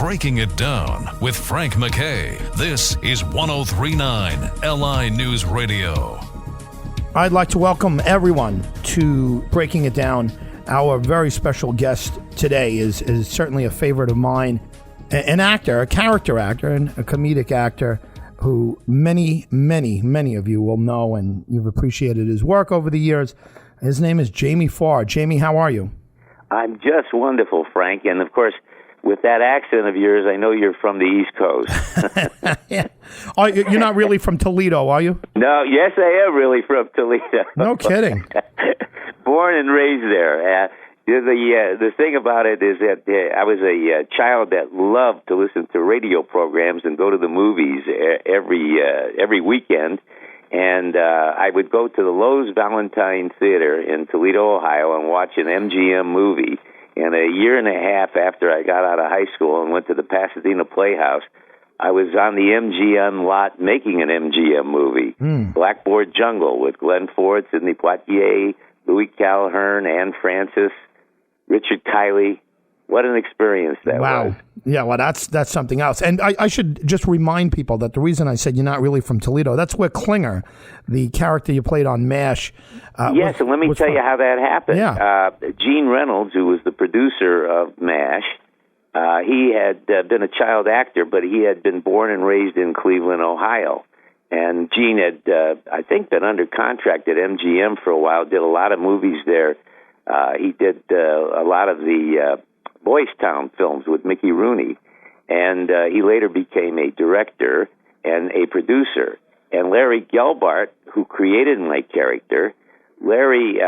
Breaking It Down with Frank MacKay. This is 103.9 LI News Radio. I'd like to welcome everyone to Breaking It Down. Our very special guest today is certainly a favorite of mine, an actor, a character actor, and a comedic actor who many of you will know, and you've appreciated his work over the years. His name is Jamie Farr. Jamie, how are you? I'm just wonderful, Frank. And, of course, with that accent of yours, I know you're from the East Coast. Yeah. Oh, you're not really from Toledo, are you? No, yes, I am really from Toledo. No kidding. Born and raised there. The thing about it is that I was a child that loved to listen to radio programs and go to the movies every weekend. And I would go to the Lowe's Valentine Theater in Toledo, Ohio, and watch an MGM movie. And a year and a half after I got out of high school and went to the Pasadena Playhouse, I was on the MGM lot making an MGM movie, Blackboard Jungle, with Glenn Ford, Sidney Poitier, Louis Calhern, Anne Francis, Richard Kiley. What an experience that was. Wow. Yeah, well, that's something else. And I should just remind people that the reason I said you're not really from Toledo, that's where Klinger, the character you played on MASH. Yes, and let me tell you how that happened. Yeah. Gene Reynolds, who was the producer of MASH, he had been a child actor, but he had been born and raised in Cleveland, Ohio. And Gene had, I think, been under contract at MGM for a while, did a lot of movies there. He did a lot of the Boys Town films with Mickey Rooney, and he later became a director and a producer. And Larry Gelbart, who created my character, Larry,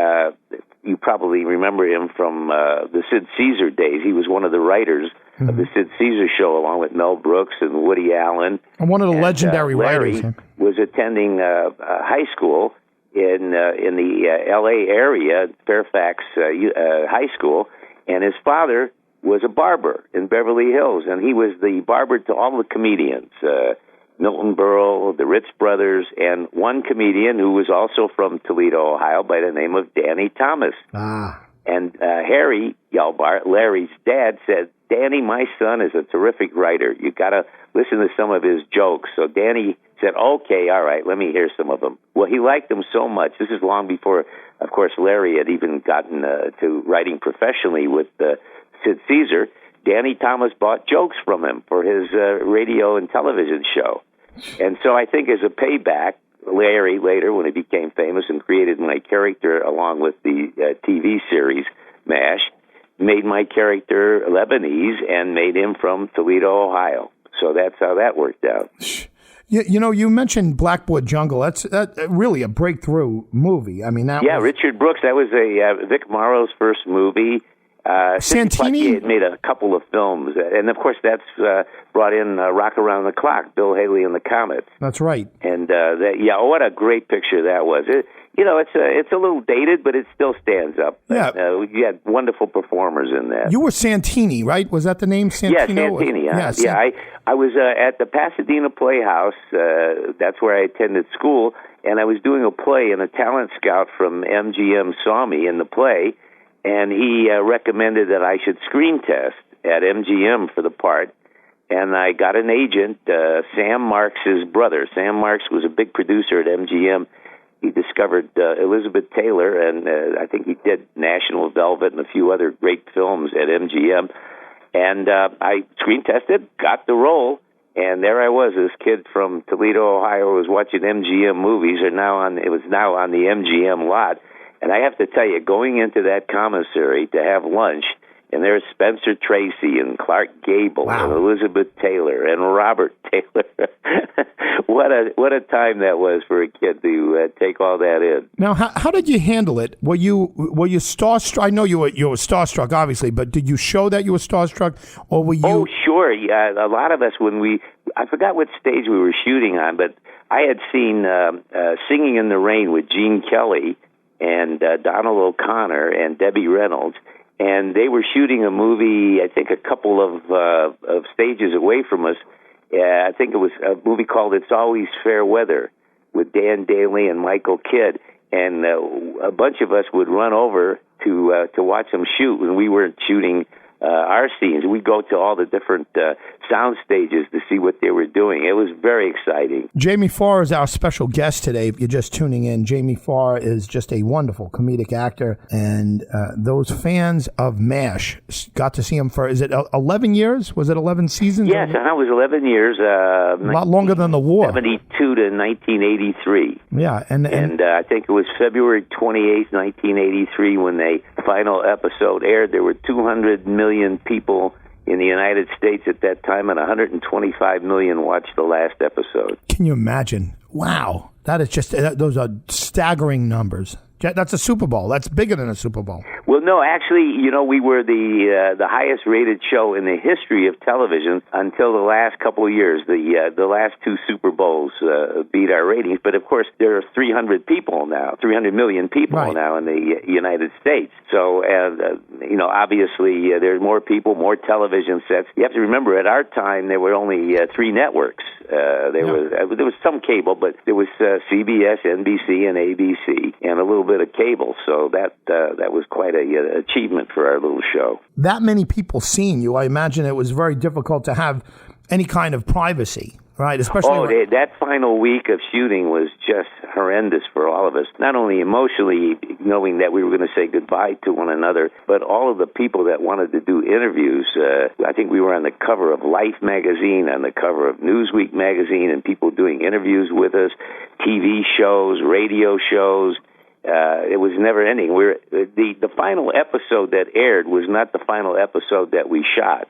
you probably remember him from the Sid Caesar days. He was one of the writers of the Sid Caesar show, along with Mel Brooks and Woody Allen. And one of the legendary writers. Larry was attending high school in the L.A. area, Fairfax High School, and his father was a barber in Beverly Hills, and he was the barber to all the comedians, Milton Berle, the Ritz Brothers, and one comedian who was also from Toledo, Ohio, by the name of Danny Thomas. And Harry Gelbart, Larry's dad, said, "Danny, my son is a terrific writer. You got to listen to some of his jokes." So Danny said, "Okay, all right, let me hear some of them." Well, he liked them so much. This is long before, of course, Larry had even gotten to writing professionally with Sid Caesar. Danny Thomas bought jokes from him for his radio and television show. And so I think as a payback, Larry later, when he became famous and created my character along with the TV series MASH, made my character Lebanese and made him from Toledo, Ohio. So that's how that worked out. You know, you mentioned Blackboard Jungle. That's really a breakthrough movie. I mean, Richard Brooks. That was Vic Morrow's first movie. Santini had made a couple of films, and of course that's brought in Rock Around the Clock, Bill Haley and the Comets. That's right. And what a great picture that was. It's a little dated, but it still stands up. Yeah, you had wonderful performers in that. You were Santini, right? Was that the name? Santino? Yeah, Santini. I was at the Pasadena Playhouse. That's where I attended school, and I was doing a play, and a talent scout from MGM saw me in the play. And he recommended that I should screen test at MGM for the part. And I got an agent, Sam Marks' brother. Sam Marks was a big producer at MGM. He discovered Elizabeth Taylor, and I think he did National Velvet and a few other great films at MGM. And I screen tested, got the role, and there I was, this kid from Toledo, Ohio, was watching MGM movies. It was now on the MGM lot. And I have to tell you, going into that commissary to have lunch, and there's Spencer Tracy and Clark Gable and Elizabeth Taylor and Robert Taylor. What a time that was for a kid to take all that in. Now, how did you handle it? Were you starstruck? I know you were starstruck, obviously, but did you show that you were starstruck, or were you? Oh, sure. Yeah, a lot of us I forgot what stage we were shooting on, but I had seen Singing in the Rain with Gene Kelly and Donald O'Connor and Debbie Reynolds, and they were shooting a movie, I think a couple of stages away from us. I think it was a movie called It's Always Fair Weather with Dan Daly and Michael Kidd, and a bunch of us would run over to watch them shoot, and we weren't shooting our scenes. We'd go to all the different sound stages to see what they were doing. It was very exciting. Jamie Farr is our special guest today. If you're just tuning in, Jamie Farr is just a wonderful comedic actor, and those fans of MASH got to see him for, is it 11 years? Was it 11 seasons? Yes, it was 11 years. A lot longer than the war. 72 to 1983. Yeah, and I think it was February 28th, 1983, when the final episode aired. There were 200 million people in the United States at that time, and 125 million watched the last episode. Can you imagine? Wow. That is just, those are staggering numbers. That's a Super Bowl. That's bigger than a Super Bowl. Well, no, actually, we were the highest rated show in the history of television until the last couple of years. The last two Super Bowls beat our ratings, but of course there are 300 million people now in the United States. So, obviously there's more people, more television sets. You have to remember, at our time there were only 3 networks. There was some cable, but there was CBS, NBC, and ABC, and a little bit of cable. So that was quite an achievement for our little show. That many people seeing you, I imagine it was very difficult to have any kind of privacy, right? Especially that final week of shooting was just horrendous for all of us. Not only emotionally, knowing that we were going to say goodbye to one another, but all of the people that wanted to do interviews. I think we were on the cover of Life magazine, on the cover of Newsweek magazine, and people doing interviews with us, TV shows, radio shows. It was never ending. The final episode that aired was not the final episode that we shot.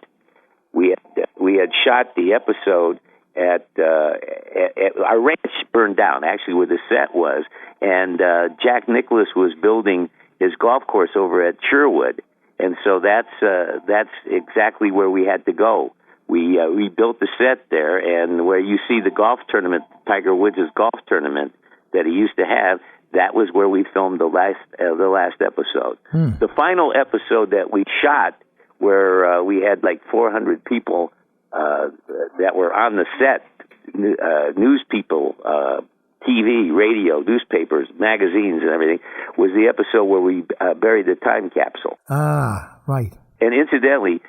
We had shot the episode at our ranch burned down, actually, where the set was, and Jack Nicklaus was building his golf course over at Sherwood, and so that's exactly where we had to go. We built the set there, and where you see the golf tournament, Tiger Woods' golf tournament that he used to have, that was where we filmed the last episode. The final episode that we shot, where we had like 400 people that were on the set, news people, TV, radio, newspapers, magazines, and everything, was the episode where we buried the time capsule. Ah, right. And incidentally,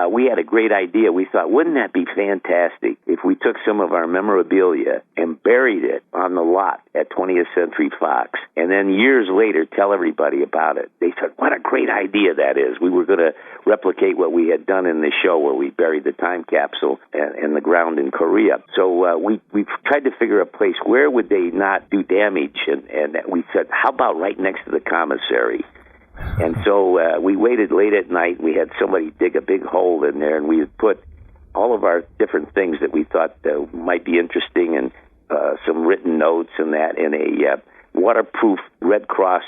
we had a great idea. We thought, wouldn't that be fantastic if we took some of our memorabilia and buried it on the lot at 20th Century Fox, and then years later tell everybody about it. They said, what a great idea that is. We were going to replicate what we had done in the show where we buried the time capsule in the ground in Korea. So we tried to figure a place where would they not do damage, and we said, how about right next to the commissary? And so we waited late at night. We had somebody dig a big hole in there, and we put all of our different things that we thought might be interesting, and some written notes and that, in a waterproof Red Cross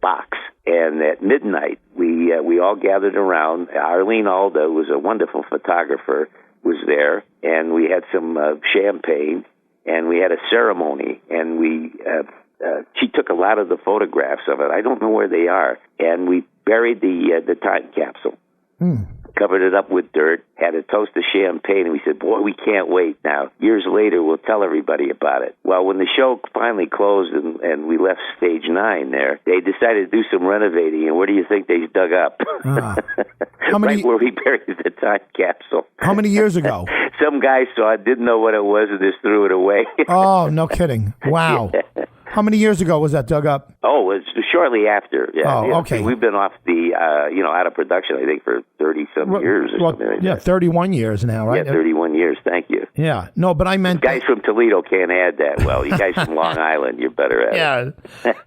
box. And at midnight, we all gathered around. Arlene Alda, who was a wonderful photographer, was there, and we had some champagne, and we had a ceremony, and she took a lot of the photographs of it. I don't know where they are. And we buried the time capsule, covered it up with dirt, had a toast of champagne, and we said, boy, we can't wait now. Years later, we'll tell everybody about it. Well, when the show finally closed and we left Stage 9 there, they decided to do some renovating, and where do you think they dug up? Right where we buried the time capsule. How many years ago? Some guy saw it, didn't know what it was, and just threw it away. Oh, no kidding. Wow. Yeah. How many years ago was that dug up? Oh, it's shortly after. Yeah, oh, okay. We've been off the, out of production, I think, for 30-some years or something like that. 31 years now, right? Yeah, 31 years. Thank you. Yeah. No, but I meant... Guys from Toledo can't add that well. You guys from Long Island, you're better at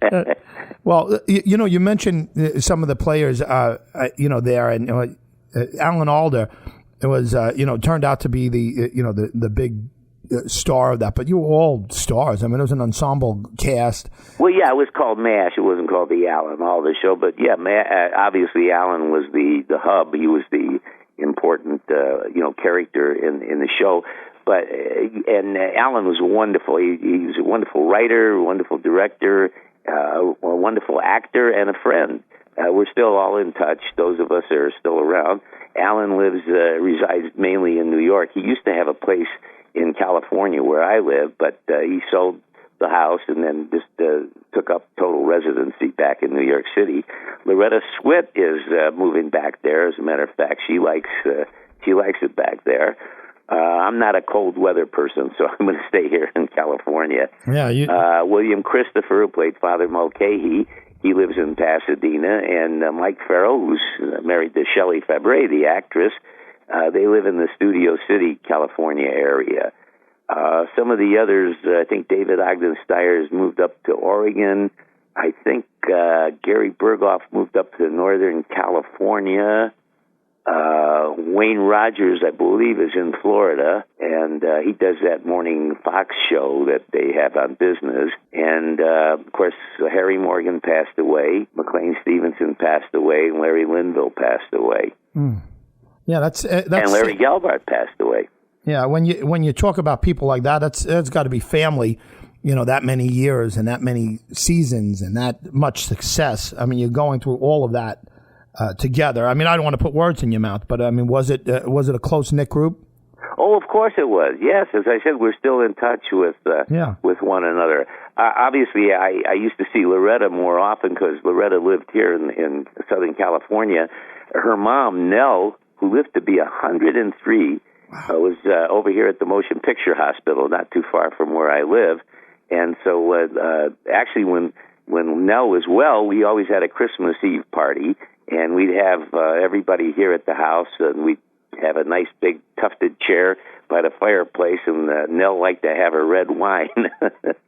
it. Well, you mentioned some of the players, there, and Alan Alda was, turned out to be the big star of that, but you were all stars. I mean, it was an ensemble cast. Well, yeah, it was called MASH. It wasn't called the Alan Alda Show, but yeah, obviously Alan was the hub. He was the important, character in the show. But and Alan was wonderful. He was a wonderful writer, a wonderful director, a wonderful actor, and a friend. We're still all in touch. Those of us that are still around. Alan resides mainly in New York. He used to have a place in California where I live, but he sold the house and then just took up total residency back in New York City. Loretta Swit is moving back there. As a matter of fact, she likes it back there. I'm not a cold weather person, so I'm going to stay here in California. Yeah. William Christopher, who played Father Mulcahy, he lives in Pasadena, and Mike Farrell, who's married to Shelley Fabre, the actress, they live in the Studio City, California area. Some of the others, I think David Ogden Stiers moved up to Oregon. I think Gary Berghoff moved up to Northern California. Wayne Rogers, I believe, is in Florida, and he does that morning Fox show that they have on Business. And, of course, Harry Morgan passed away, McLean Stevenson passed away, and Larry Linville passed away. Mm. Yeah, that's and Larry Gelbart passed away. Yeah, when you talk about people like that, that's got to be family. That many years and that many seasons and that much success. I mean, you're going through all of that together. I mean, I don't want to put words in your mouth, but I mean, was it a close-knit group? Oh, of course it was. Yes, as I said, we're still in touch with one another. Obviously, I used to see Loretta more often because Loretta lived here in Southern California. Her mom, Nell, who lived to be 103, was over here at the Motion Picture Hospital, not too far from where I live. And so, actually, when Nell was well, we always had a Christmas Eve party. And we'd have everybody here at the house, and we'd have a nice big tufted chair by the fireplace, and Nell liked to have her red wine.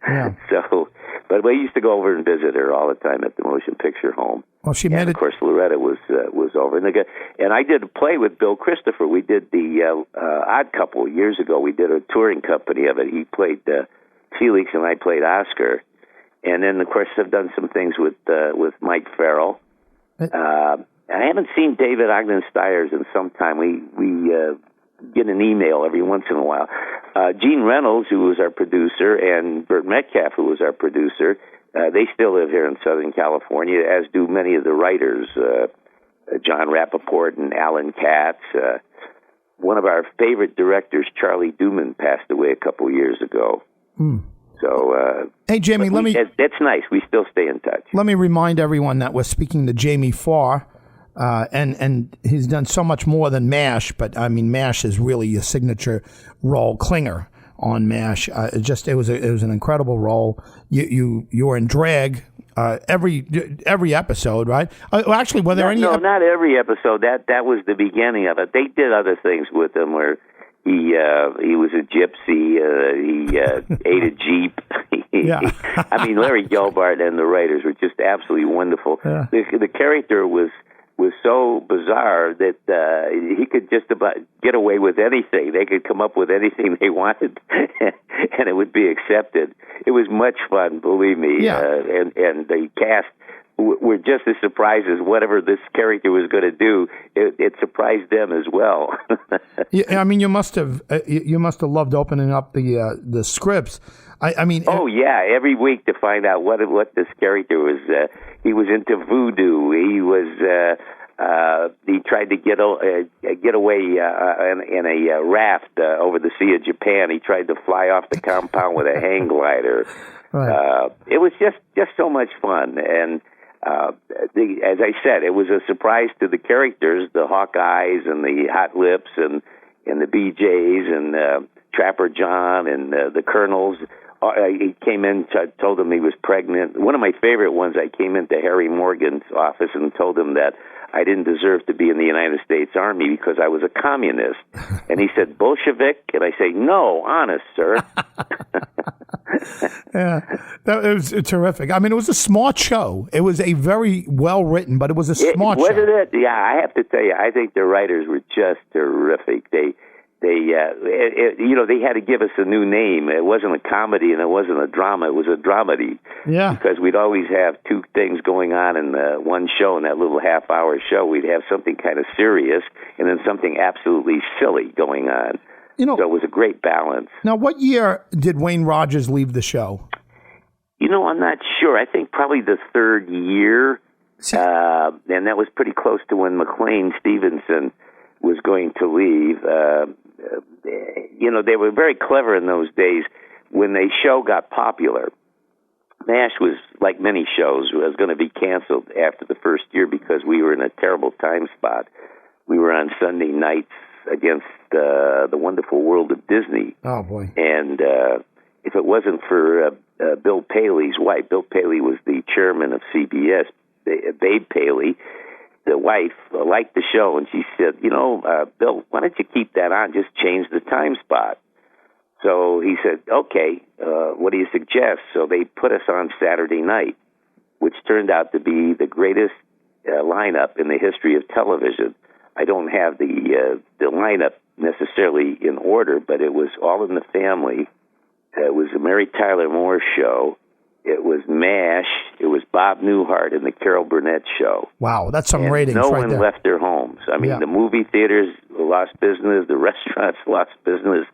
Yeah. So, but we used to go over and visit her all the time at the Motion Picture Home. Well, she made it. Of course, Loretta was over, and I did a play with Bill Christopher. We did the Odd Couple years ago. We did a touring company of it. He played Felix, and I played Oscar. And then, of course, I've done some things with Mike Farrell. I haven't seen David Ogden Stiers in some time. We get an email every once in a while. Gene Reynolds, who was our producer, and Burt Metcalf, who was our producer, they still live here in Southern California, as do many of the writers, John Rappaport and Alan Katz. One of our favorite directors, Charlie Duman, passed away a couple years ago. Mm. So, hey, Jamie, that's nice. We still stay in touch. Let me remind everyone that we're speaking to Jamie Farr, and he's done so much more than MASH, but I mean, MASH is really a signature role, Klinger on MASH. It was an incredible role. You were in drag every episode, right? Actually, were there any? No, not every episode. That was the beginning of it. They did other things with him where. He was a gypsy. He ate a Jeep. I mean, Larry Gelbart and the writers were just absolutely wonderful. Yeah. The character was so bizarre that he could just about get away with anything. They could come up with anything they wanted, and it would be accepted. It was much fun, believe me. Yeah. And the cast were just as surprised as whatever this character was going to do. It surprised them as well. Yeah, I mean, you must have loved opening up the scripts. I mean, oh yeah, every week to find out what this character was. He was into voodoo. He was. He tried to get away in a raft over the Sea of Japan. He tried to fly off the compound with a hang glider. Right. It was just so much fun, and as I said, it was a surprise to the characters, the Hawkeyes and the Hot Lips and the BJs and Trapper John and the Colonels. He came in, told him he was pregnant. One of my favorite ones, I came into Harry Morgan's office and told him that I didn't deserve to be in the United States Army because I was a communist. And he said, Bolshevik? And I say, no, honest, sir. Yeah, that was terrific. I mean, it was a smart show. It was a very well written, but it was a smart show. Wasn't it? Yeah, I have to tell you, I think the writers were just terrific. They had to give us a new name. It wasn't a comedy and it wasn't a drama. It was a dramedy. Yeah. Because we'd always have two things going on in one show, in that little half-hour show. We'd have something kind of serious and then something absolutely silly going on. So it was a great balance. Now, what year did Wayne Rogers leave the show? I'm not sure. I think probably the third year. And that was pretty close to when McLean Stevenson was going to leave. They were very clever in those days. when the show got popular, MASH was, like many shows, was going to be canceled after the first year because we were in a terrible time spot. We were on Sunday nights against the Wonderful World of Disney. Oh, boy. And if it wasn't for Bill Paley's wife, Bill Paley was the chairman of CBS, Babe Paley, the wife, liked the show, and she said, Bill, why don't you keep that on? Just change the time spot. So he said, okay, what do you suggest? So they put us on Saturday night, which turned out to be the greatest lineup in the history of television. I don't have the lineup necessarily in order, but it was All in the Family. It was a Mary Tyler Moore show. It was MASH. It was Bob Newhart and the Carol Burnett Show. Wow, that's some and ratings no right one there. left their homes. I mean, the movie theaters lost business. The restaurants lost business.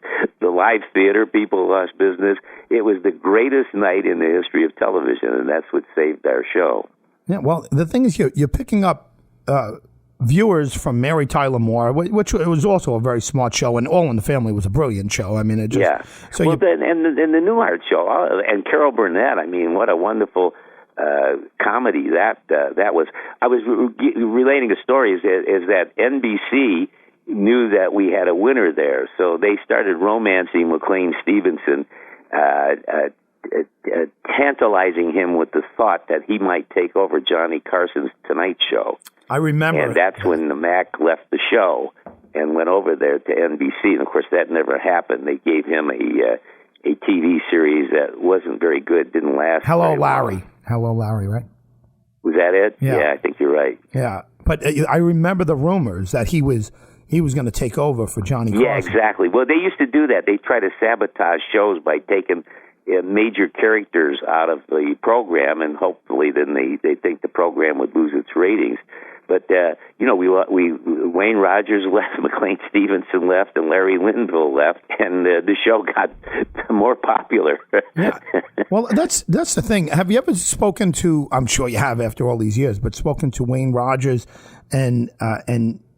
The live theater people lost business. It was the greatest night in the history of television, and that's what saved our show. Yeah, well, the thing is, you're picking up viewers from Mary Tyler Moore, which it was also a very smart show, and All in the Family was a brilliant show. I mean, it just So and the Newhart show and Carol Burnett. I mean, what a wonderful comedy that was. I was relating a story is that NBC knew that we had a winner there, so they started romancing McLean Stevenson, tantalizing him with the thought that he might take over Johnny Carson's Tonight Show. I remember. And that's when the Mac left the show and went over there to NBC. And, of course, that never happened. They gave him a TV series that wasn't very good, didn't last. Hello, Larry. Hello, Larry, right? Was that it? Yeah, I think you're right. Yeah, but I remember the rumors that he was going to take over for Johnny Carson. Yeah, exactly. Well, they used to do that. They try to sabotage shows by taking major characters out of the program, and hopefully then they think the program would lose its ratings. But, Wayne Rogers left, McLean Stevenson left, and Larry Linville left, and the show got more popular. Yeah. Well, that's the thing. Have you ever spoken to, I'm sure you have after all these years, but spoken to Wayne Rogers, and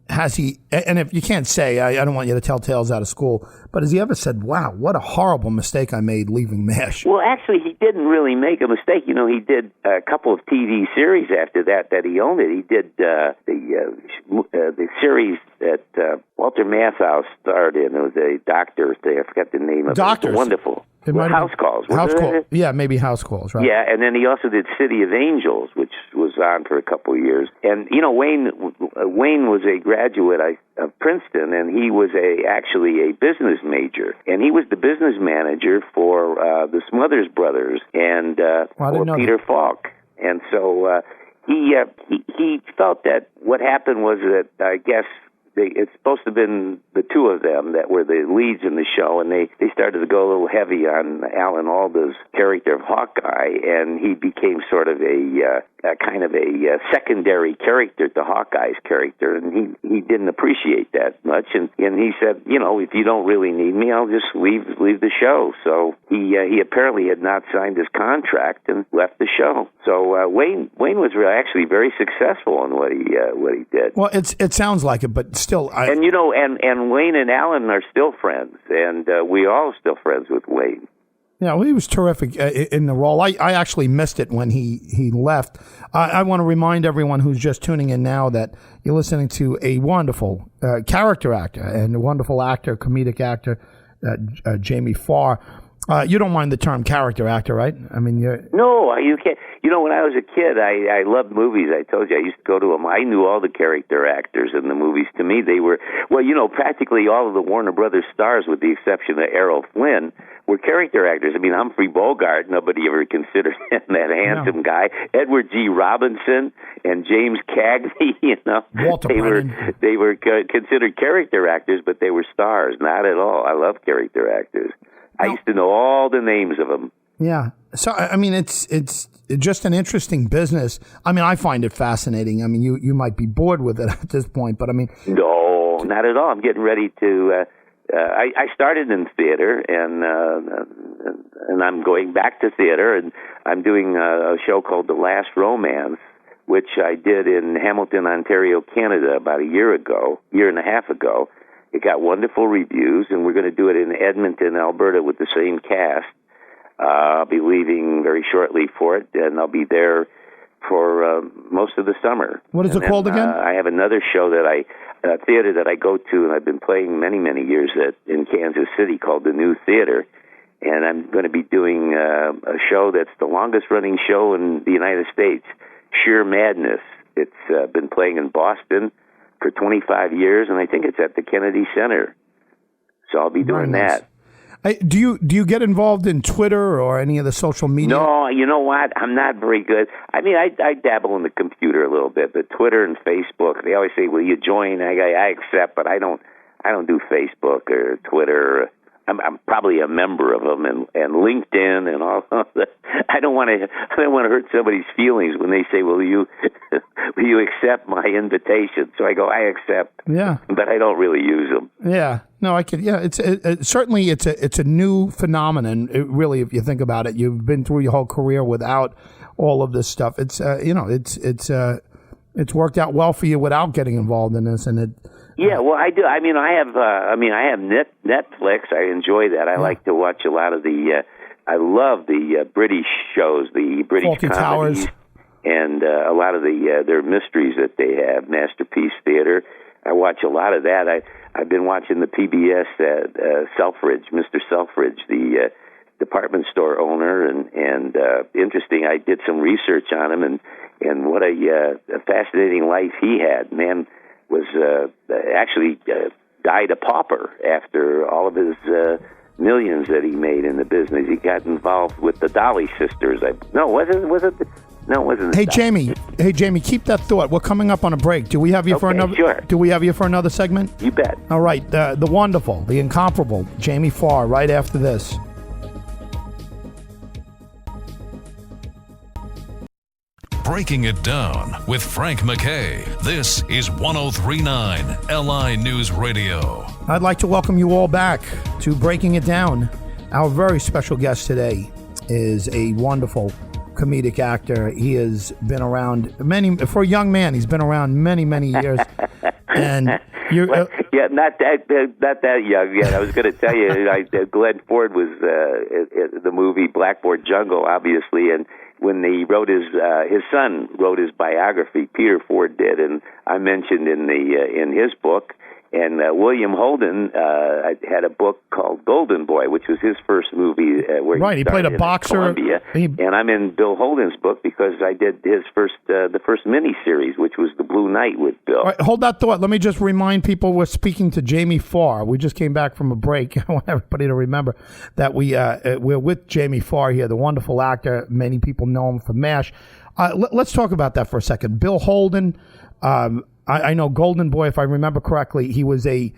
has he, and if you can't say, I don't want you to tell tales out of school, but has he ever said, wow, what a horrible mistake I made leaving MASH? Well, actually, he didn't really make a mistake. He did a couple of TV series after that he owned it. He did the series that Walter Matthau starred in. It was a doctor. I forgot the name of it. Doctors. It was wonderful. House Calls. House Calls. Yeah, maybe House Calls, right? Yeah, and then he also did City of Angels, which was on for a couple of years. And Wayne was a graduate of Princeton, and he was actually a business major, and he was the business manager for the Smothers Brothers and for Peter Falk. And so he felt that what happened was that I guess it's supposed to have been the two of them that were the leads in the show, and they started to go a little heavy on Alan Alda's character of Hawkeye, and he became sort of a kind of a secondary character to Hawkeye's character, and he didn't appreciate that much, and he said, if you don't really need me, I'll just leave the show. So he apparently had not signed his contract and left the show. So Wayne was actually very successful in what he did. Well, it sounds like it, but still, and Wayne and Alan are still friends, and we all still friends with Wayne. Yeah, well, he was terrific in the role. I actually missed it when he left. I want to remind everyone who's just tuning in now that you're listening to a wonderful character actor and a wonderful actor, comedic actor, Jamie Farr. You don't mind the term character actor, right? I mean, No, you can't. When I was a kid, I loved movies. I told you I used to go to them. I knew all the character actors in the movies. To me, they were, practically all of the Warner Brothers stars, with the exception of Errol Flynn, were character actors. I mean, Humphrey Bogart, nobody ever considered him that handsome guy. Edward G. Robinson and James Cagney, Walter Brennan. They were considered character actors, but they were stars. Not at all. I love character actors. I used to know all the names of them. Yeah. So, I mean, it's just an interesting business. I mean, I find it fascinating. I mean, you might be bored with it at this point, but I mean... No, not at all. I'm getting ready to... I started in theater, and I'm going back to theater, and I'm doing a show called The Last Romance, which I did in Hamilton, Ontario, Canada about a year and a half ago. It got wonderful reviews, and we're going to do it in Edmonton, Alberta, with the same cast. I'll be leaving very shortly for it, and I'll be there for most of the summer. What is it called again? I have another show theater that I go to, and I've been playing many, many years in Kansas City, called the New Theater. And I'm going to be doing a show that's the longest-running show in the United States, Sheer Madness. It's been playing in Boston for 25 years, and I think it's at the Kennedy Center. So I'll be doing that. Do you get involved in Twitter or any of the social media? No, you know what? I'm not very good. I mean, I dabble in the computer a little bit, but Twitter and Facebook, they always say, "Will you join?" I accept, but I don't do Facebook or Twitter. I'm probably a member of them, and LinkedIn and all of that. I don't want to hurt somebody's feelings when they say, "Will you accept my invitation?" So I go, "I accept." Yeah, but I don't really use them. Yeah, no, I can. Yeah, it's certainly it's a new phenomenon. Really, if you think about it, you've been through your whole career without all of this stuff. It's it's worked out well for you without getting involved in this, and it. Yeah, well, I do. I mean, I have Netflix. I enjoy that. I like to watch a lot of the. I love the British shows, the British Fawlty comedies, Towers, and a lot of their mysteries that they have. Masterpiece Theater. I watch a lot of that. I've been watching the PBS Selfridge, Mr. Selfridge, the department store owner, and interesting. I did some research on him, and what a fascinating life he had. Man was actually died a pauper after all of his millions that he made in the business. He got involved with the Dolly sisters. No, it wasn't. Hey Jamie, keep that thought. We're coming up on a break. Do we have you for another? Sure. Do we have you for another segment? You bet. All right, the wonderful, the incomparable Jamie Farr. Right after this. Breaking It Down with Frank MacKay. This is 103.9 LI News Radio. I'd like to welcome you all back to Breaking It Down. Our very special guest today is a wonderful comedic actor. He has been around for a young man, he's been around many, many years. And you're not that young yet. I was going to tell you, Glenn Ford was the movie Blackboard Jungle, obviously, and when he wrote his son wrote his biography, Peter Ford did, and I mentioned in his book. And William Holden had a book called Golden Boy, which was his first movie. Where he played a boxer. Columbia. And I'm in Bill Holden's book because I did his the first miniseries, which was The Blue Knight with Bill. All right, hold that thought. Let me just remind people we're speaking to Jamie Farr. We just came back from a break. I want everybody to remember that we're with Jamie Farr here, the wonderful actor. Many people know him from MASH. Let's talk about that for a second. Bill Holden. I know Golden Boy, if I remember correctly, he was a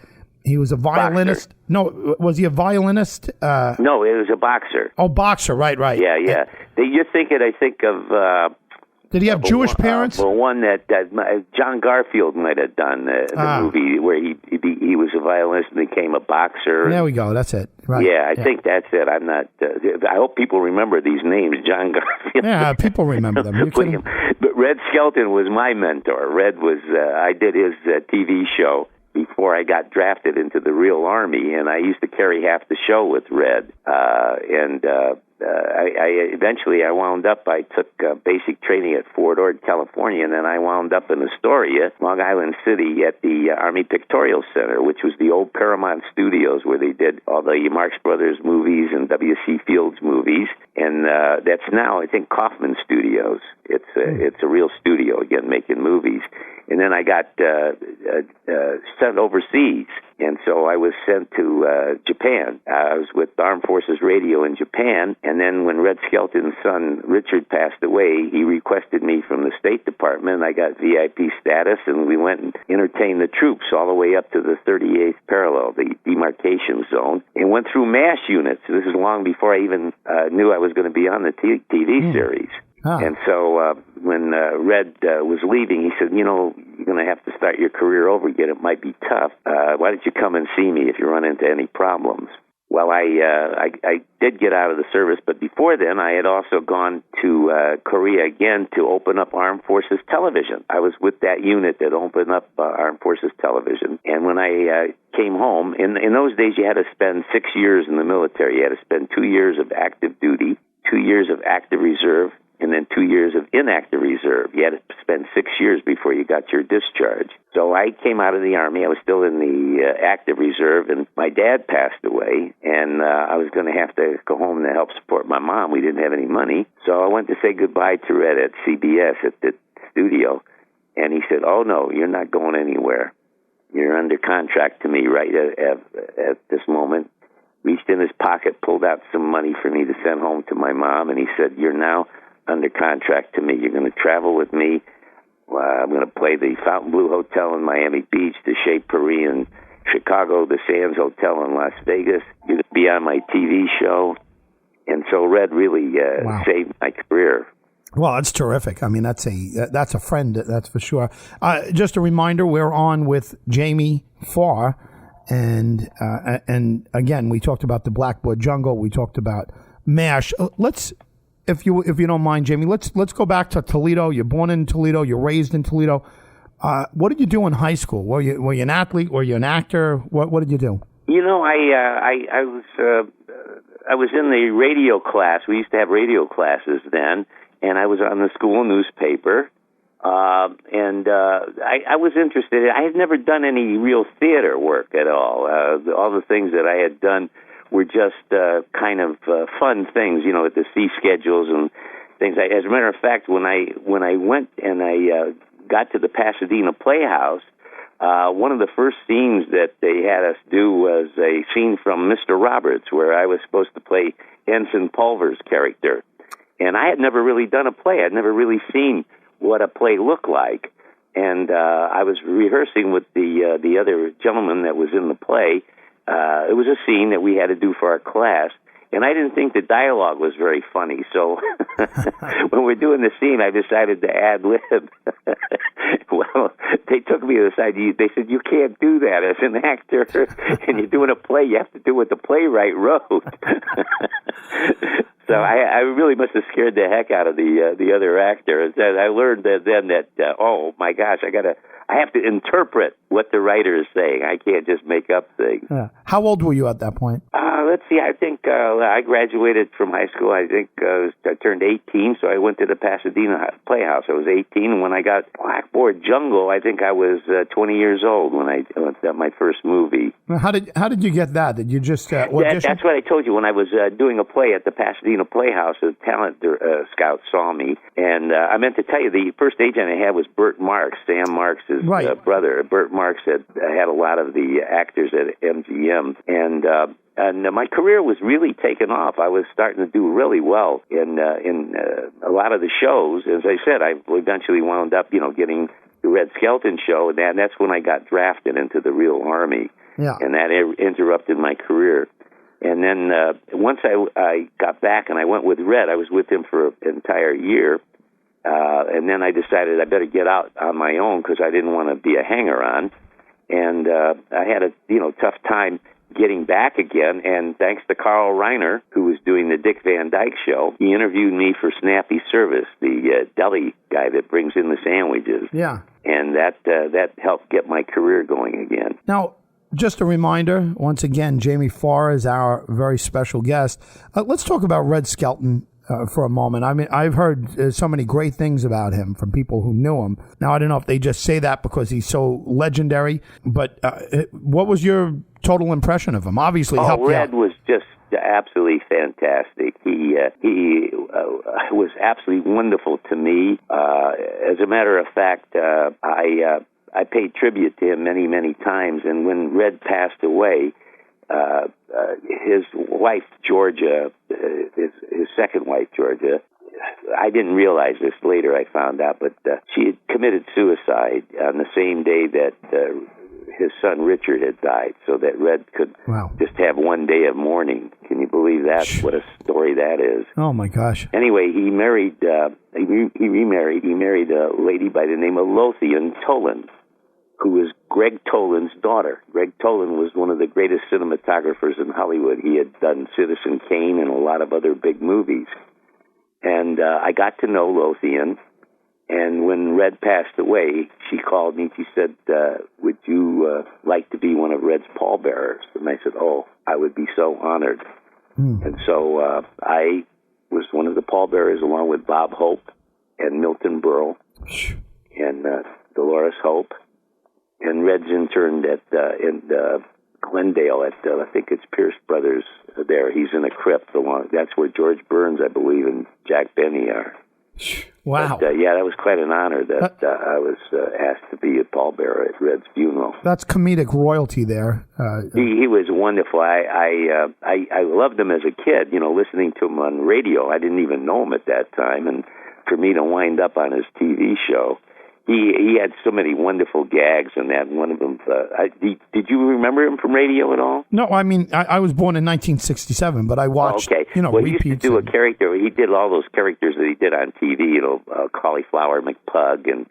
violinist. Boxer. No, was he a violinist? No, it was a boxer. Oh, boxer, right. Yeah. You're thinking, I think of... did he have Jewish parents? Well, one that John Garfield might have done, the movie where he was a violinist and became a boxer. There we go. That's it. Right. Yeah, I think that's it. I'm not... I hope people remember these names, John Garfield. Yeah, people remember them. But Red Skelton was my mentor. Red was... I did his TV show before I got drafted into the real Army, and I used to carry half the show with Red. I eventually wound up. I took basic training at Fort Ord, California, and then I wound up in Astoria, Long Island City, at the Army Pictorial Center, which was the old Paramount Studios where they did all the Marx Brothers movies and W.C. Fields movies, and that's now, I think, Kaufman Studios. It's a real studio again, making movies. And then I got sent overseas, and so I was sent to Japan. I was with Armed Forces Radio in Japan, and then when Red Skelton's son Richard passed away, he requested me from the State Department. I got VIP status, and we went and entertained the troops all the way up to the 38th parallel, the demarcation zone, and went through MASH units. This is long before I even knew I was going to be on the TV series. Huh. And so when Red was leaving, he said, you're going to have to start your career over again. It might be tough. Why don't you come and see me if you run into any problems? Well, I did get out of the service, but before then, I had also gone to Korea again to open up Armed Forces Television. I was with that unit that opened up Armed Forces Television, and when I came home, in those days, you had to spend 6 years in the military. You had to spend 2 years of active duty, 2 years of active reserve, and then 2 years of inactive reserve. You had to spend 6 years before you got your discharge. So I came out of the Army. I was still in the active reserve, and my dad passed away, and I was going to have to go home to help support my mom. We didn't have any money. So I went to say goodbye to Red at CBS at the studio, and he said, "Oh, no, you're not going anywhere. You're under contract to me right at this moment." Reached in his pocket, pulled out some money for me to send home to my mom, and he said, "You're now under contract to me. You're going to travel with me. I'm going to play the Fontainebleau Hotel in Miami Beach, the Chez Paris in Chicago, the Sands Hotel in Las Vegas. You're going to be on my TV show." And so Red really saved my career. Well, that's terrific. I mean, that's a friend, that's for sure. Just a reminder, we're on with Jamie Farr, and again, we talked about the Blackboard Jungle. We talked about MASH. If you don't mind, Jamie, let's go back to Toledo. You're born in Toledo. You're raised in Toledo. What did you do in high school? Were you an athlete? Were you an actor? What did you do? You know, I was in the radio class. We used to have radio classes then, and I was on the school newspaper. And I was interested. I had never done any real theater work at all. All the things that I had done were just kind of fun things, you know, at the C schedules and things. As a matter of fact, when I went and I got to the Pasadena Playhouse, one of the first scenes that they had us do was a scene from Mr. Roberts, where I was supposed to play Ensign Pulver's character. And I had never really done a play. I'd never really seen what a play looked like. And I was rehearsing with the other gentleman that was in the play. It was a scene that we had to do for our class, and I didn't think the dialogue was very funny. So when we're doing the scene, I decided to ad-lib. Well, they took me to the side. They said, "You can't do that as an actor, and you're doing a play. You have to do what the playwright wrote." So I really must have scared the heck out of the other actor. And I learned then that oh my gosh, I have to interpret what the writer is saying. I can't just make up things. Yeah. How old were you at that point? Let's see. I think I graduated from high school. I think I turned 18, so I went to the Pasadena Playhouse. I was 18, and when I got Blackboard Jungle, I think I was 20 years old when I got my first movie. How did you get that? Did you just audition? That's what I told you. When I was doing a play at the Pasadena Playhouse, a talent scout saw me, and I meant to tell you, the first agent I had was Burt Marks, Sam Marks' brother. Burt Marks had a lot of the actors at MGM, and my career was really taking off. I was starting to do really well in a lot of the shows. As I said, I eventually wound up, getting the Red Skelton show, and that's when I got drafted into the real Army. Yeah. And that interrupted my career. And then once I got back and I went with Red, I was with him for an entire year. And then I decided I better get out on my own because I didn't want to be a hanger-on. And I had a tough time getting back again. And thanks to Carl Reiner, who was doing the Dick Van Dyke Show, he interviewed me for Snappy Service, the deli guy that brings in the sandwiches. Yeah. And that helped get my career going again. Now, just a reminder, once again, Jamie Farr is our very special guest. Let's talk about Red Skelton for a moment. I mean, I've heard so many great things about him from people who knew him. Now, I don't know if they just say that because he's so legendary, but what was your total impression of him? Obviously, helped you out. Red was just absolutely fantastic. He was absolutely wonderful to me. As a matter of fact, I paid tribute to him many, many times, and when Red passed away, his wife, Georgia, his second wife, Georgia, I didn't realize this later, I found out, but she had committed suicide on the same day that his son Richard had died, so that Red could just have one day of mourning. Can you believe that? What a story that is. Oh, my gosh. Anyway, he remarried. He remarried. He married a lady by the name of Lothian Toland. who was Greg Tolan's daughter. Greg Tolan was one of the greatest cinematographers in Hollywood. He had done Citizen Kane and a lot of other big movies. And I got to know Lothian. And when Red passed away, she called me. She said, would you like to be one of Red's pallbearers? And I said, oh, I would be so honored. And so I was one of the pallbearers along with Bob Hope and Milton Berle and Dolores Hope. And Red's interned at in Glendale at, I think it's Pierce Brothers there. He's in a crypt. That's where George Burns, I believe, and Jack Benny are. Wow. But, yeah, that was quite an honor that I was asked to be a pallbearer at Red's funeral. That's comedic royalty there. He was wonderful. I loved him as a kid, listening to him on radio. I didn't even know him at that time. And for me to wind up on his TV show, he had so many wonderful gags, and that one of them. Did you remember him from radio at all? No, I mean I was born in 1967, but I watched. Okay, well, he used to do a character. He did all those characters that he did on TV. Cauliflower McPug and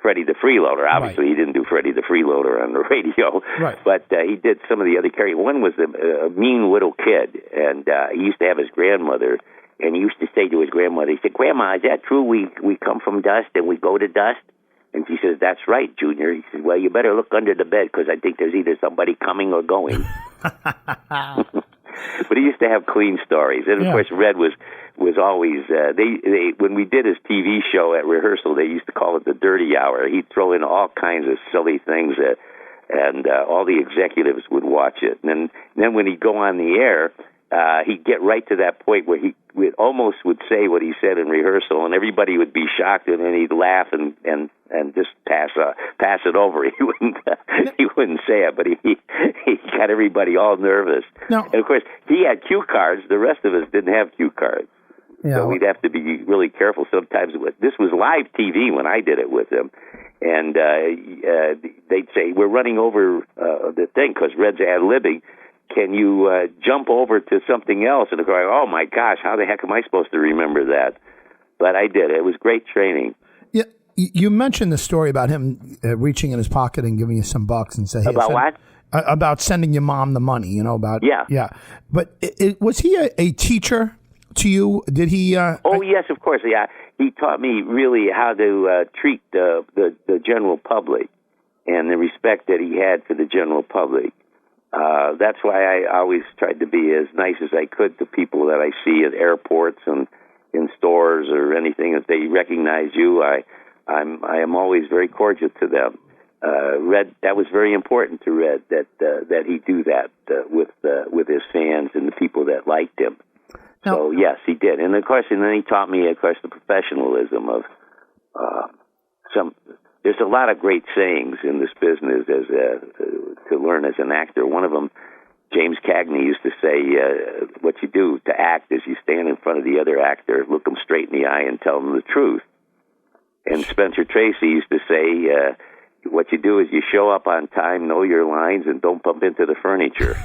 Freddie the Freeloader. Obviously, He didn't do Freddie the Freeloader on the radio, right? But he did some of the other characters. One was a mean little kid, and he used to have his grandmother. And he used to say to his grandmother, he said, "Grandma, is that true? We come from dust and we go to dust?" And she says, "That's right, Junior." He says, "Well, you better look under the bed because I think there's either somebody coming or going." But he used to have clean stories. And, of course, Red was always, they when we did his TV show at rehearsal, they used to call it the Dirty Hour. He'd throw in all kinds of silly things and all the executives would watch it. And then when he'd go on the air, he'd get right to that point where he almost would say what he said in rehearsal, and everybody would be shocked, and then he'd laugh and just pass it over. He wouldn't say it, but he got everybody all nervous. No. And of course, he had cue cards. The rest of us didn't have cue cards, so we'd have to be really careful. Sometimes this was live TV when I did it with him. And they'd say, "We're running over the thing," because Red's ad-libbing. "Can you jump over to something else?" And they're going, "Oh, my gosh, how the heck am I supposed to remember that?" But I did. It was great training. Yeah, you mentioned the story about him reaching in his pocket and giving you some bucks and say, "Hey, about what?" About sending your mom the money, Yeah. But was he a teacher to you? Did he? Oh, yes, of course. Yeah, he taught me really how to treat the general public and the respect that he had for the general public. That's why I always tried to be as nice as I could to people that I see at airports and in stores or anything. If they recognize you, I am always very cordial to them. Red, that was very important to Red that he do that with his fans and the people that liked him. Now, so yes, he did, and of course, and then he taught me, of course, the professionalism of some. There's a lot of great sayings in this business to learn as an actor. One of them, James Cagney used to say, what you do to act is you stand in front of the other actor, look them straight in the eye, and tell them the truth. And Spencer Tracy used to say, what you do is you show up on time, know your lines, and don't bump into the furniture.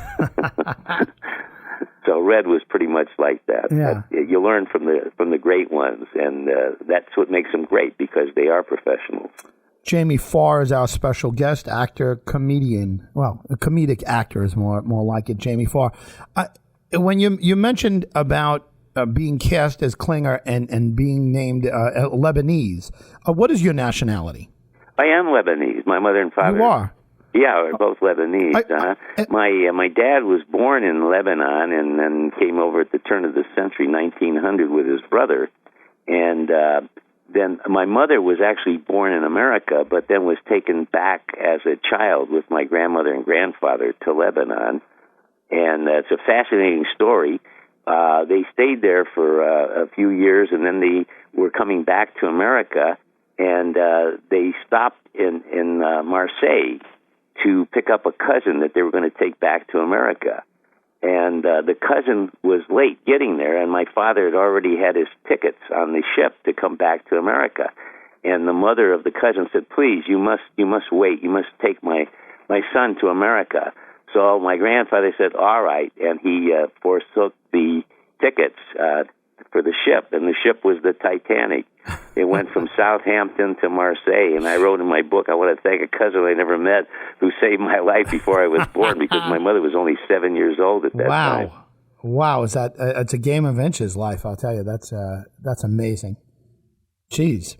So Red was pretty much like that. Yeah. You learn from the great ones, and that's what makes them great because they are professionals. Jamie Farr is our special guest, actor, comedian. Well, a comedic actor is more like it. Jamie Farr. When you mentioned about being cast as Klinger and being named Lebanese, what is your nationality? I am Lebanese. My mother and father. You are. Yeah, we're both Lebanese. My dad was born in Lebanon and then came over at the turn of the century, 1900, with his brother, and. Then my mother was actually born in America, but then was taken back as a child with my grandmother and grandfather to Lebanon. And it's a fascinating story. They stayed there for a few years, and then they were coming back to America, and they stopped in Marseille to pick up a cousin that they were going to take back to America. And the cousin was late getting there, and my father had already had his tickets on the ship to come back to America. And the mother of the cousin said, "Please, you must wait. You must take my son to America." So my grandfather said, "All right," and he forsook the tickets for the ship, and the ship was the Titanic. It went from Southampton to Marseille, and I wrote in my book, I want to thank a cousin I never met who saved my life before I was born, because my mother was only 7 years old at that time. Wow, is that it's a game of inches, life, I'll tell you. That's amazing. Jeez.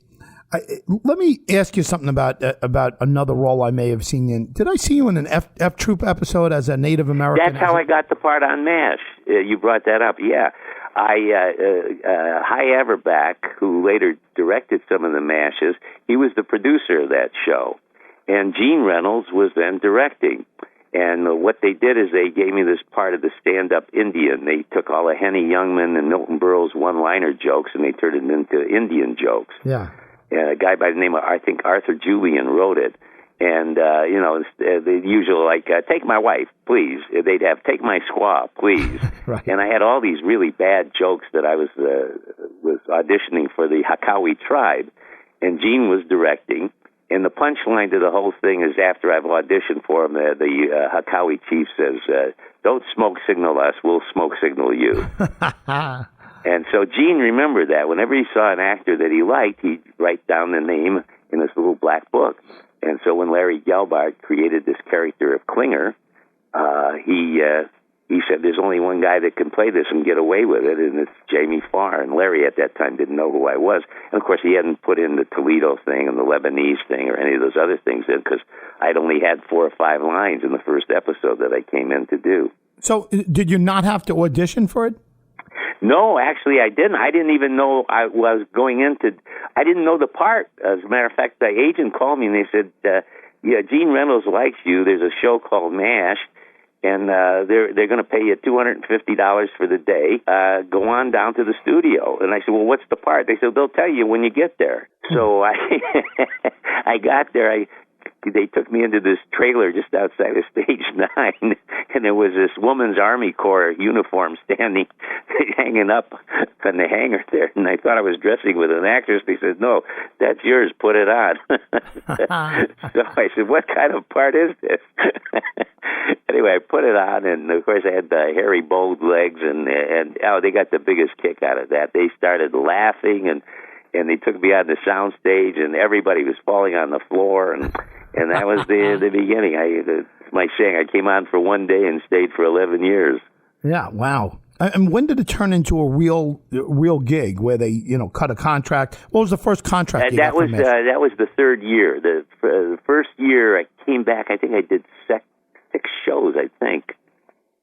Let me ask you something about another role I may have seen in. Did I see you in an F Troop episode as a Native American? That's how I got the part on MASH. You brought that up, yeah. Hy Averback, who later directed some of the MASHes, he was the producer of that show. And Gene Reynolds was then directing. And what they did is they gave me this part of the stand-up Indian. They took all of Henny Youngman and Milton Berle's one-liner jokes, and they turned it into Indian jokes. Yeah. A guy by the name of, I think, Arthur Julian wrote it. And, the usual, like, take my wife, please. They'd have, take my squaw, please. Right. And I had all these really bad jokes that I was auditioning for the Hakawi tribe. And Gene was directing. And the punchline to the whole thing is, after I've auditioned for him, the Hakawi chief says, don't smoke signal us, we'll smoke signal you. And so Gene remembered that. Whenever he saw an actor that he liked, he'd write down the name in this little black book. And so when Larry Gelbart created this character of Klinger, he said, there's only one guy that can play this and get away with it, and it's Jamie Farr. And Larry at that time didn't know who I was. And, of course, he hadn't put in the Toledo thing and the Lebanese thing or any of those other things in, because I'd only had 4 or 5 lines in the first episode that I came in to do. So did you not have to audition for it? No, actually, I didn't. I didn't even know I was going into. I didn't know the part. As a matter of fact, the agent called me and they said, "Yeah, Gene Reynolds likes you. There's a show called MASH, and they're going to pay you $250 for the day. Go on down to the studio." And I said, "Well, what's the part?" They said, "They'll tell you when you get there." So I got there. They took me into this trailer just outside of Stage 9, and there was this Woman's Army Corps uniform standing, hanging up on the hanger there. And I thought I was dressing with an actress. They said, "No, that's yours. Put it on." So I said, "What kind of part is this?" Anyway, I put it on, and of course I had the hairy, bold legs, and they got the biggest kick out of that. They started laughing, and they took me on the sound stage, and everybody was falling on the floor, and that was the beginning. It's my saying, I came on for one day and stayed for 11 years. Yeah, wow. And when did it turn into a real gig where they, cut a contract? What was the first contract you got from MASH? That was the third year. The first year I came back, I think I did 6 shows, I think.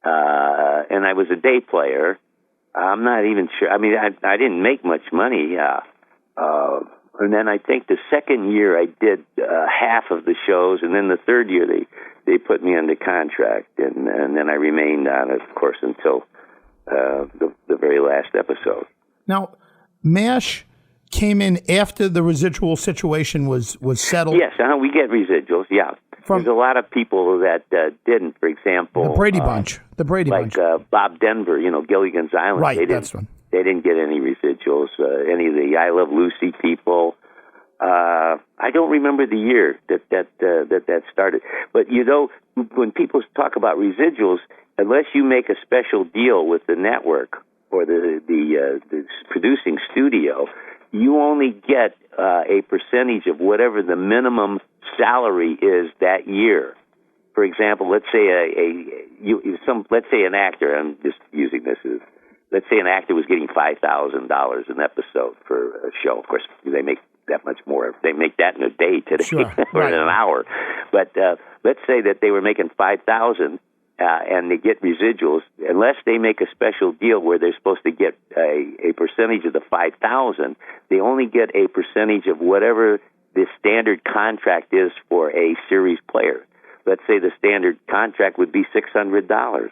And I was a day player. I'm not even sure. I mean, I didn't make much money. And then I think the second year I did half of the shows, and then the third year they put me under contract, and then I remained on it, of course, until the very last episode. Now, MASH came in after the residual situation was settled? Yes, we get residuals, yeah. There's a lot of people that didn't, for example. The Brady Bunch. Bunch. Like Bob Denver, Gilligan's Island. Right, that's one. They didn't get any residuals. Any of the I Love Lucy people. I don't remember the year that started. But when people talk about residuals, unless you make a special deal with the network or the producing studio, you only get a percentage of whatever the minimum salary is that year. For example, let's say an actor. I'm just using this as. Let's say an actor was getting $5,000 an episode for a show. Of course, they make that much more. They make that in a day today, sure, or right. in an hour. But let's say that they were making $5,000 and they get residuals. Unless they make a special deal where they're supposed to get a percentage of the $5,000, they only get a percentage of whatever the standard contract is for a series player. Let's say the standard contract would be $600.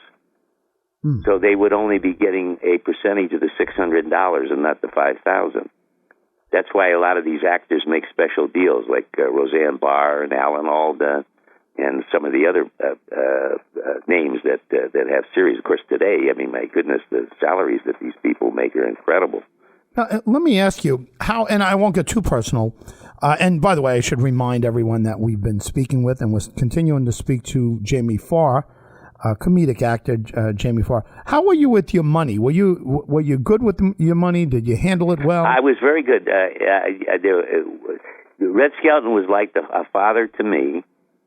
So they would only be getting a percentage of the $600 and not the $5,000. That's why a lot of these actors make special deals, like Roseanne Barr and Alan Alda, and some of the other names that have series. Of course, today, I mean, my goodness, the salaries that these people make are incredible. Now, let me ask you how, and I won't get too personal. And by the way, I should remind everyone that we've been speaking with and was continuing to speak to Jamie Farr. comedic actor, Jamie Farr. How were you with your money? Were you good with your money? Did you handle it well? I was very good. Red Skelton was like a father to me.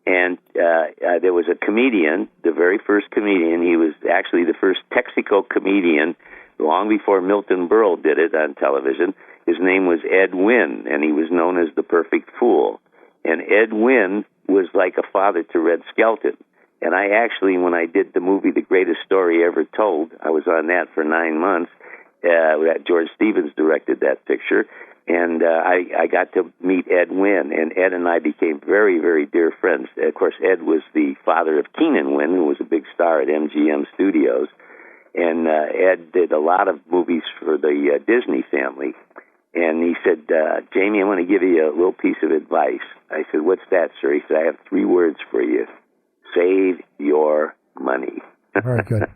And there was a comedian, the very first comedian. He was actually the first Texico comedian long before Milton Berle did it on television. His name was Ed Wynn, and he was known as the Perfect Fool. And Ed Wynn was like a father to Red Skelton. And I actually, when I did the movie The Greatest Story Ever Told, I was on that for 9 months. George Stevens directed that picture. And I got to meet Ed Wynn, and Ed and I became very, very dear friends. Of course, Ed was the father of Keenan Wynn, who was a big star at MGM Studios. And Ed did a lot of movies for the Disney family. And he said, Jamie, I want to give you a little piece of advice. I said, what's that, sir? He said, I have 3 words for you. Save your money. Very good.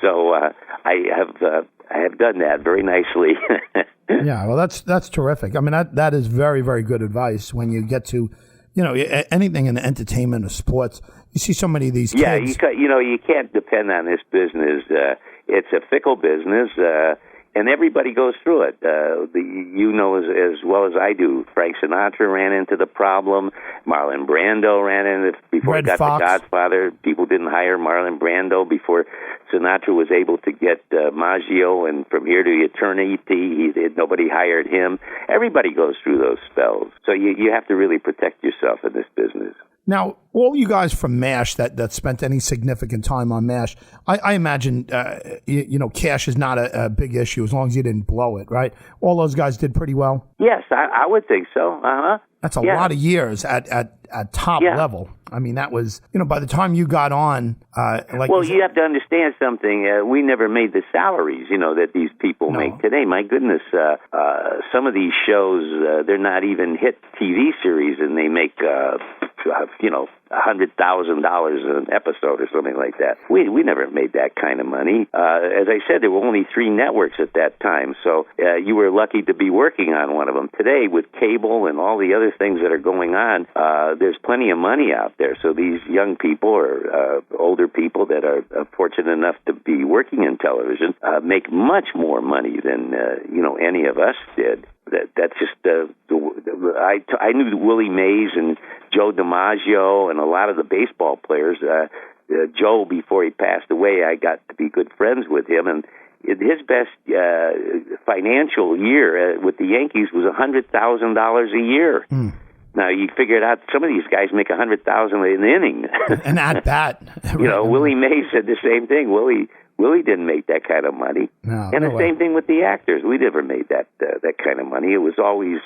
So I have done that very nicely. Yeah, well, that's terrific. I mean, that is very, very good advice when you get to, anything in entertainment or sports. You see so many of these kids. Yeah, you can't depend on this business. It's a fickle business, and everybody goes through it. As well as I do. Frank Sinatra ran into the problem. Marlon Brando ran into it before he got The Godfather. People didn't hire Marlon Brando before Sinatra was able to get Maggio, and From Here to Eternity, nobody hired him. Everybody goes through those spells. So you have to really protect yourself in this business. Now, all you guys from MASH that spent any significant time on MASH, I imagine, cash is not a big issue as long as you didn't blow it, right? All those guys did pretty well? Yes, I would think so. Uh-huh. That's a lot of years at top level. I mean, that was, by the time you got on, you have to understand something. We never made the salaries, that these people make today. My goodness, some of these shows, they're not even hit TV series, and they make, $100,000 an episode or something like that. We never made that kind of money. As I said, there were only 3 networks at that time, so you were lucky to be working on one of them. Today, with cable and all the other things that are going on, there's plenty of money out there. So these young people or older people that are fortunate enough to be working in television make much more money than any of us did. That's just I knew Willie Mays and Joe DiMaggio and a lot of the baseball players. Joe, before he passed away, I got to be good friends with him, and his best financial year with the Yankees was $100,000 a year. Mm. Now you figure it out. Some of these guys make $100,000 an inning, and at bat. Willie Mays said the same thing. Willie didn't make that kind of money, and the same thing with the actors. We never made that kind of money. It was always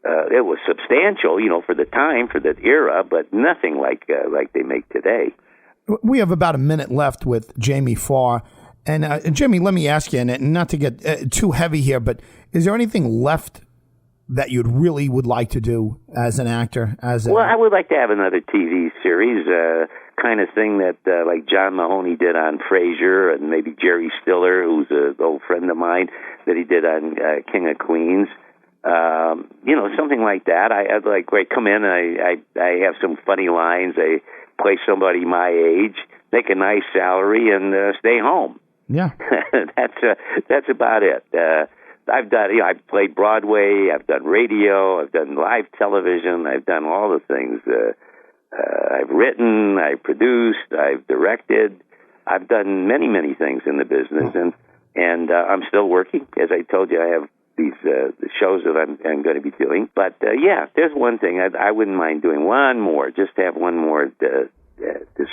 it was substantial, for the time, for the era, but nothing like they make today. We have about a minute left with Jamie Farr. And Jimmy, let me ask you, and not to get too heavy here, but is there anything left that you'd really would like to do as an actor? I would like to have another TV series, kind of thing that like John Mahoney did on Frasier, and maybe Jerry Stiller, who's an old friend of mine, that he did on King of Queens. Something like that. I'd like, come in, and I have some funny lines. I play somebody my age, make a nice salary, and stay home. Yeah, that's about it. I've played Broadway, I've done radio, I've done live television, I've done all the things. I've written, I've produced, I've directed. I've done many, many things in the business, and I'm still working. As I told you, I have these shows that I'm going to be doing. But there's one thing I wouldn't mind doing. One more, just have one more to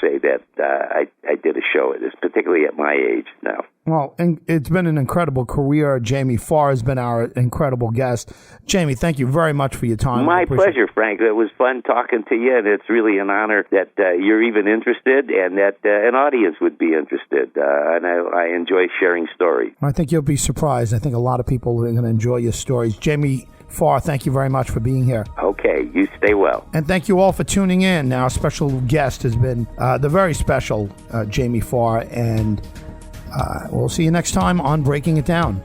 say that I did a show, particularly at my age now. Well, and it's been an incredible career. Jamie Farr has been our incredible guest. Jamie, thank you very much for your time. My pleasure, Frank. It was fun talking to you, and it's really an honor that you're even interested and that an audience would be interested. And I enjoy sharing stories. I think you'll be surprised. I think a lot of people are going to enjoy your stories. Jamie Farr, thank you very much for being here. Okay, you stay well. And thank you all for tuning in. Our special guest has been the very special Jamie Farr, and we'll see you next time on Breaking It Down.